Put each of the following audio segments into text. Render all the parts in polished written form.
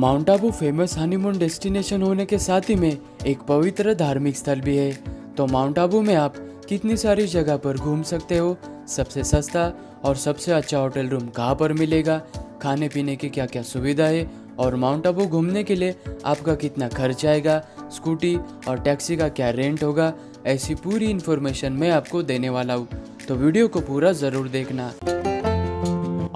Mount Abu famous honeymoon destination होने के साथ ही में एक पवित्र धार्मिक स्थल भी है। तो माउंट आबू में आप कितनी सारी जगह पर घूम सकते हो, सबसे सस्ता और सबसे अच्छा होटल रूम कहाँ पर मिलेगा, खाने पीने की क्या क्या सुविधा है और माउंट आबू घूमने के लिए आपका कितना खर्च आएगा, स्कूटी और टैक्सी का क्या रेंट होगा, ऐसी पूरी इन्फॉर्मेशन मैं आपको देने वाला हूँ। तो वीडियो को पूरा ज़रूर देखना।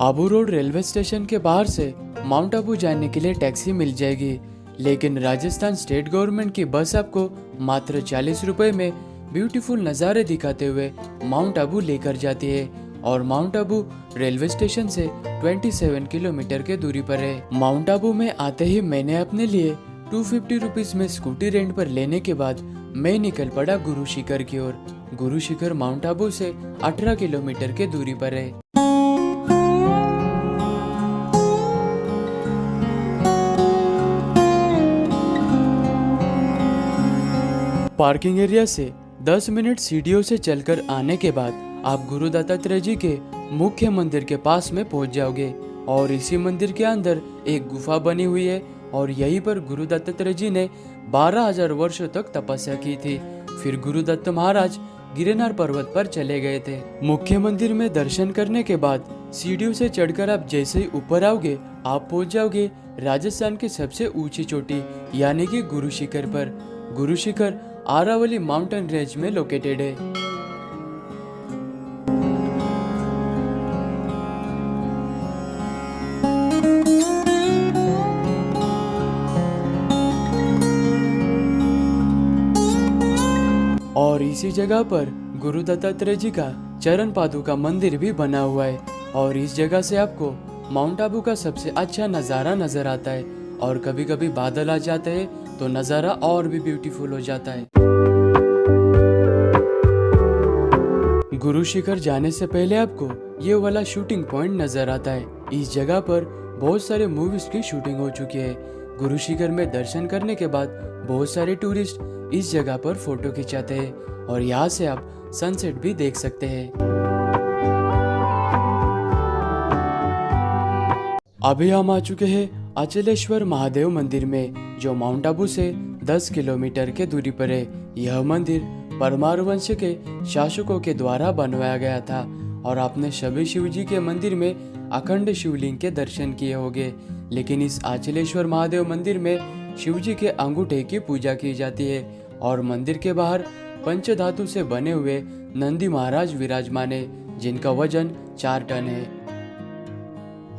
आबू रोड रेलवे स्टेशन के बाहर से माउंट आबू जाने के लिए टैक्सी मिल जाएगी, लेकिन राजस्थान स्टेट गवर्नमेंट की बस आपको मात्र 40 रुपए में ब्यूटीफुल नज़ारे दिखाते हुए माउंट आबू लेकर जाती है और माउंट आबू रेलवे स्टेशन से 27 किलोमीटर के दूरी पर है। माउंट आबू में आते ही मैंने अपने लिए 250 रुपीज में स्कूटी रेंट पर लेने के बाद मैं निकल पड़ा गुरु शिखर की ओर। गुरु शिखर माउंट आबू से 18 किलोमीटर के दूरी पर है। पार्किंग एरिया से 10 मिनट सीढ़ियों से चलकर आने के बाद आप गुरु दत्तात्रेय जी के मुख्य मंदिर के पास में पहुंच जाओगे और इसी मंदिर के अंदर एक गुफा बनी हुई है और यहीं पर गुरु दत्तात्रेय जी ने 12,000 वर्षों तक तपस्या की थी। फिर गुरु दत्त महाराज गिरनार पर्वत पर चले गए थे। मुख्य मंदिर में दर्शन करने के बाद सीढ़ियों से चढ़कर आप जैसे ही ऊपर आओगे आप पहुंच जाओगे राजस्थान की सबसे ऊंची चोटी यानी कि गुरु शिखर पर। गुरु शिखर आरावली माउंटेन रेंज में लोकेटेड है। और इसी जगह पर गुरु दत्तात्रेय जी का चरण पादुका मंदिर भी बना हुआ है और इस जगह से आपको माउंट आबू का सबसे अच्छा नज़ारा नजर आता है और कभी कभी बादल आ जाते हैं तो नज़ारा और भी ब्यूटीफुल हो जाता है। गुरु शिखर जाने से पहले आपको ये वाला शूटिंग पॉइंट नजर आता है। इस जगह पर बहुत सारे मूवीज की शूटिंग हो चुकी है। गुरु शिखर में दर्शन करने के बाद बहुत सारे टूरिस्ट इस जगह पर फोटो खिंचाते हैं और यहाँ से आप सनसेट भी देख सकते हैं। अभी हम आ चुके हैं अचलेश्वर महादेव मंदिर में, जो माउंट आबू से 10 किलोमीटर के दूरी पर है। यह मंदिर परमार वंश के शासकों के द्वारा बनवाया गया था और आपने सभी शिव जी के मंदिर में अखंड शिवलिंग के दर्शन किए होंगे, लेकिन इस अचलेश्वर महादेव मंदिर में शिव जी के अंगूठे की पूजा की जाती है और मंदिर के बाहर पंचधातु से बने हुए नंदी महाराज विराजमान है जिनका वजन 4 टन है।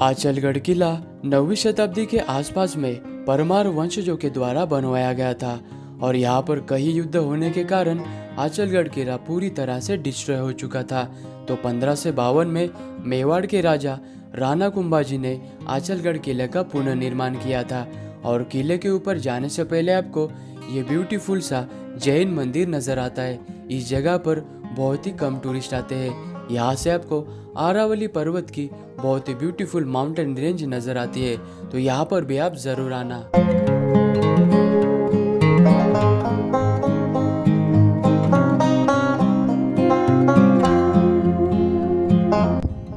आचलगढ़ किला 9वीं शताब्दी के आसपास में परमार वंशजों के द्वारा बनवाया गया था और यहाँ पर कई युद्ध होने के कारण आचलगढ़ किला पूरी तरह से डिस्ट्रॉय हो चुका था। तो 1552 में मेवाड़ के राजा राणा कुंभाजी ने आचलगढ़ किले का पुनर्निर्माण किया था और किले के ऊपर जाने से पहले आपको ये ब्यूटीफुल सा जैन मंदिर नजर आता है। इस जगह पर बहुत ही कम टूरिस्ट आते हैं। यहाँ से आपको आरावली पर्वत की बहुत ही ब्यूटीफुल माउंटेन रेंज नजर आती है, तो यहाँ पर भी आप जरूर आना।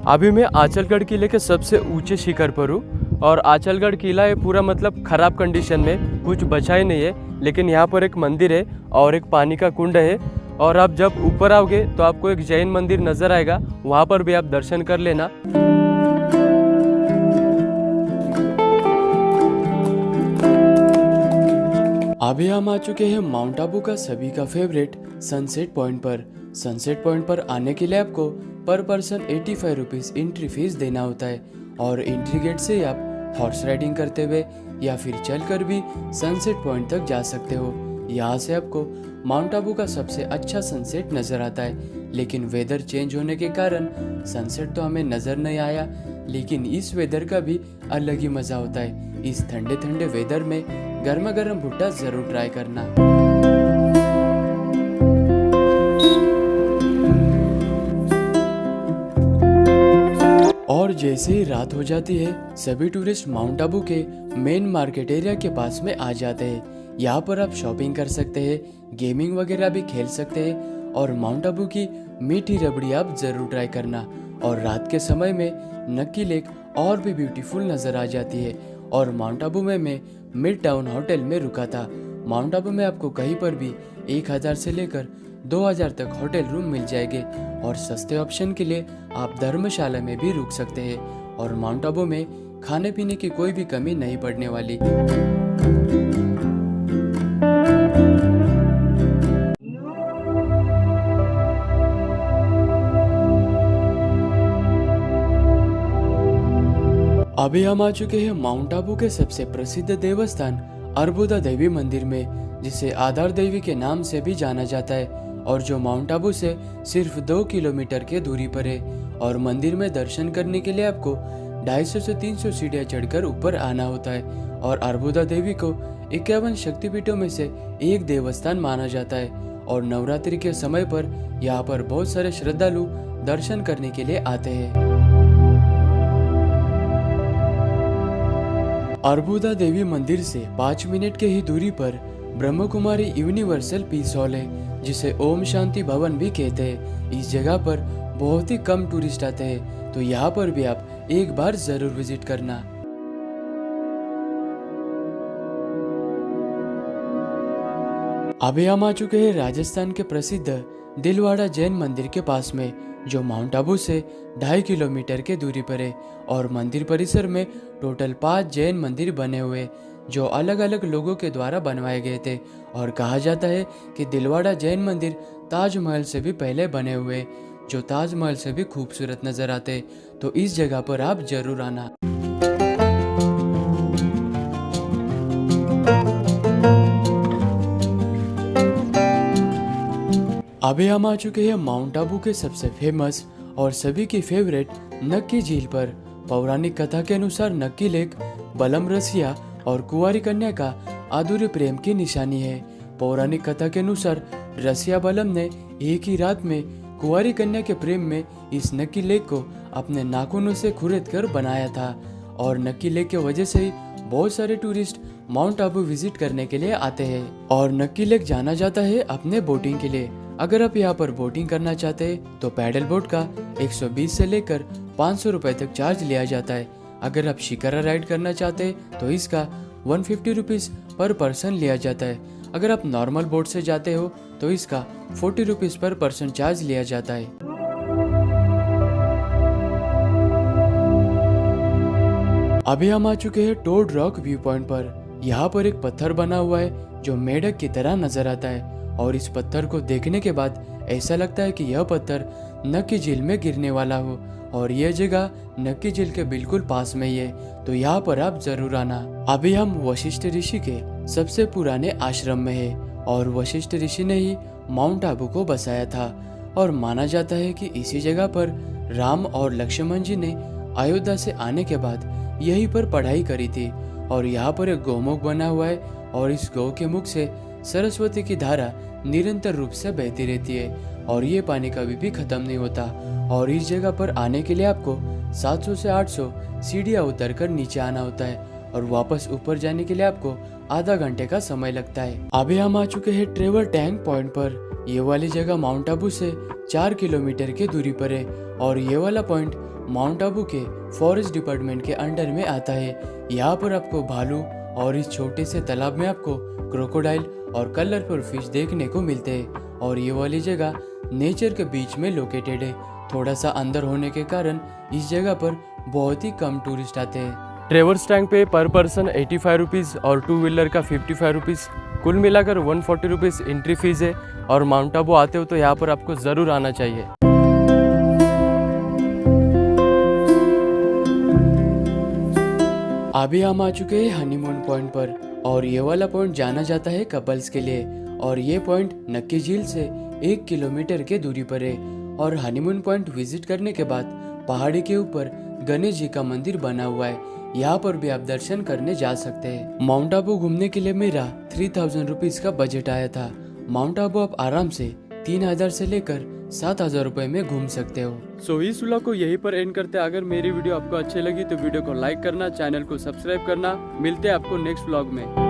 अभी मैं आचलगढ़ किले के सबसे ऊंचे शिखर पर हूँ और आचलगढ़ किला है पूरा मतलब खराब कंडीशन में, कुछ बचा ही नहीं है, लेकिन यहाँ पर एक मंदिर है और एक पानी का कुंड है और आप जब ऊपर आओगे तो आपको एक जैन मंदिर नजर आएगा, वहाँ पर भी आप दर्शन कर लेना। अभी हम आ चुके हैं माउंट आबू का सभी का फेवरेट सनसेट पॉइंट पर। सनसेट पॉइंट पर आने के लिए आपको पर पर्सन 85 रुपीज एंट्री फीस देना होता है और एंट्री गेट से आप हॉर्स राइडिंग करते हुए या फिर चलकर भी सनसेट पॉइंट तक जा सकते हो। यहाँ से आपको माउंट आबू का सबसे अच्छा सनसेट नजर आता है, लेकिन वेदर चेंज होने के कारण सनसेट तो हमें नजर नहीं आया, लेकिन इस वेदर का भी अलग ही मजा होता है। इस ठंडे ठंडे वेदर में गर्मा गर्म भुट्टा जरूर ट्राई करना। और जैसे ही रात हो जाती है सभी टूरिस्ट माउंट आबू के मेन मार्केट एरिया के पास में आ जाते हैं। यहाँ पर आप शॉपिंग कर सकते हैं, गेमिंग वगैरह भी खेल सकते हैं और माउंट आबू की मीठी रबड़ी आप जरूर ट्राई करना। और रात के समय में नक्की लेक और भी ब्यूटीफुल नजर आ जाती है और माउंट आबू में मैं मिड टाउन होटल में रुका था। माउंट आबू में आपको कहीं पर भी 1000 से लेकर 2000 तक होटल रूम मिल जाएंगे और सस्ते ऑप्शन के लिए आप धर्मशाला में भी रुक सकते हैं। और माउंट आबू में खाने पीने की कोई भी कमी नहीं पड़ने वाली। अभी हम आ चुके हैं माउंट आबू के सबसे प्रसिद्ध देवस्थान अर्बुदा देवी मंदिर में, जिसे आधार देवी के नाम से भी जाना जाता है और जो माउंट आबू से सिर्फ 2 किलोमीटर के दूरी पर है। और मंदिर में दर्शन करने के लिए आपको 250 से 300 सीढ़ियां चढ़कर ऊपर आना होता है। और अर्बुदा देवी को 51 शक्तिपीठों में से एक देवस्थान माना जाता है और नवरात्रि के समय पर यहाँ पर बहुत सारे श्रद्धालु दर्शन करने के लिए आते हैं। अर्बुदा देवी मंदिर से 5 मिनट के ही दूरी पर Brahma Kumari universal peace hall है, जिसे ओम शांति भवन भी कहते हैं। इस जगह पर बहुत ही कम टूरिस्ट आते हैं, तो यहाँ पर भी आप एक बार जरूर विजिट करना। अभी हम आ चुके हैं राजस्थान के प्रसिद्ध दिलवाड़ा जैन मंदिर के पास में, जो माउंट आबू से 2.5 किलोमीटर के दूरी पर है। और मंदिर परिसर में टोटल 5 जैन मंदिर बने हुए, जो अलग अलग लोगों के द्वारा बनवाए गए थे। और कहा जाता है कि दिलवाड़ा जैन मंदिर ताजमहल से भी पहले बने हुए, जो ताजमहल से भी खूबसूरत नजर आते। तो इस जगह पर आप जरूर आना। अभी हम आ चुके हैं माउंट आबू के सबसे फेमस और सभी की फेवरेट नक्की झील पर। पौराणिक कथा के अनुसार नक्की लेक बलम रसिया और कुंवारी कन्या का अधूरे प्रेम की निशानी है। पौराणिक कथा के अनुसार रसिया बलम ने एक ही रात में कुंवारी कन्या के प्रेम में इस नक्की लेक को अपने नाखूनों से खुरेद कर बनाया था। और नक्की लेक की वजह से ही बहुत सारे टूरिस्ट माउंट आबू विजिट करने के लिए आते हैं। और नक्की लेक जाना जाता है अपने बोटिंग के लिए। अगर आप यहाँ पर बोटिंग करना चाहते हैं तो पैडल बोट का 120 से लेकर 500 रुपए तक चार्ज लिया जाता है। अगर आप शिकारा राइड करना चाहते हैं तो इसका 150 रुपीज पर पर्सन लिया जाता है। अगर आप नॉर्मल बोट से जाते हो तो इसका 40 रुपीज पर पर्सन चार्ज लिया जाता है। अभी हम आ चुके हैं टोड रॉक व्यू पॉइंट पर। यहाँ पर एक पत्थर बना हुआ है जो मेढक की तरह नजर आता है। और इस पत्थर को देखने के बाद ऐसा लगता है कि यह पत्थर नक्की झील में गिरने वाला हो। और यह जगह नक्की झील के बिल्कुल पास में ही है, तो यहाँ पर आप जरूर आना। अभी हम वशिष्ठ ऋषि के सबसे पुराने आश्रम में है और वशिष्ठ ऋषि ने ही माउंट आबू को बसाया था। और माना जाता है कि इसी जगह पर राम और लक्ष्मण जी ने अयोध्या से आने के बाद यहीं पर पढ़ाई करी थी। और यहाँ पर एक गौमुख बना हुआ है और इस गौ के मुख से सरस्वती की धारा निरंतर रूप से बहती रहती है और ये पानी कभी भी खत्म नहीं होता। और इस जगह पर आने के लिए आपको 700 से 800 सीढ़ियां उतरकर नीचे आना होता है और वापस ऊपर जाने के लिए आपको आधा घंटे का समय लगता है। अभी हम आ चुके हैं ट्रेवर टैंक पॉइंट पर। ये वाली जगह माउंट आबू से 4 किलोमीटर की दूरी पर है और ये वाला पॉइंट माउंट आबू के फॉरेस्ट डिपार्टमेंट के अंडर में आता है। यहाँ पर आपको भालू और इस छोटे से तालाब में आपको क्रोकोडाइल और कलरफुल फिश देखने को मिलते हैं। और ये वाली जगह नेचर के बीच में लोकेटेड है। थोड़ा सा अंदर होने के कारण इस जगह पर बहुत ही कम टूरिस्ट आते हैं। ट्रेवर्स टैंक पे पर पर्सन 85 रुपीज़ और 2 व्हीलर का 55 रुपीज़, कुल मिलाकर 140 रुपीज़ एंट्री फीस है। और माउंट आबू आते हो तो यहाँ पर आपको ज़रूर आना चाहिए। अभी हम आ चुके हैं हनीमून पॉइंट पर और ये वाला पॉइंट जाना जाता है कपल्स के लिए। और ये पॉइंट नक्की झील से 1 किलोमीटर के दूरी पर है। और हनीमून पॉइंट विजिट करने के बाद पहाड़ी के ऊपर गणेश जी का मंदिर बना हुआ है, यहाँ पर भी आप दर्शन करने जा सकते हैं। माउंट आबू घूमने के लिए मेरा 3000 रुपीज का बजट आया था। माउंट आबू आप आराम से 3000 से लेकर 7000 रुपए में घूम सकते हो। सो इस व्लॉग को यहीं पर एंड करते हैं। अगर मेरी वीडियो आपको अच्छी लगी तो वीडियो को लाइक करना, चैनल को सब्सक्राइब करना। मिलते हैं आपको नेक्स्ट व्लॉग में।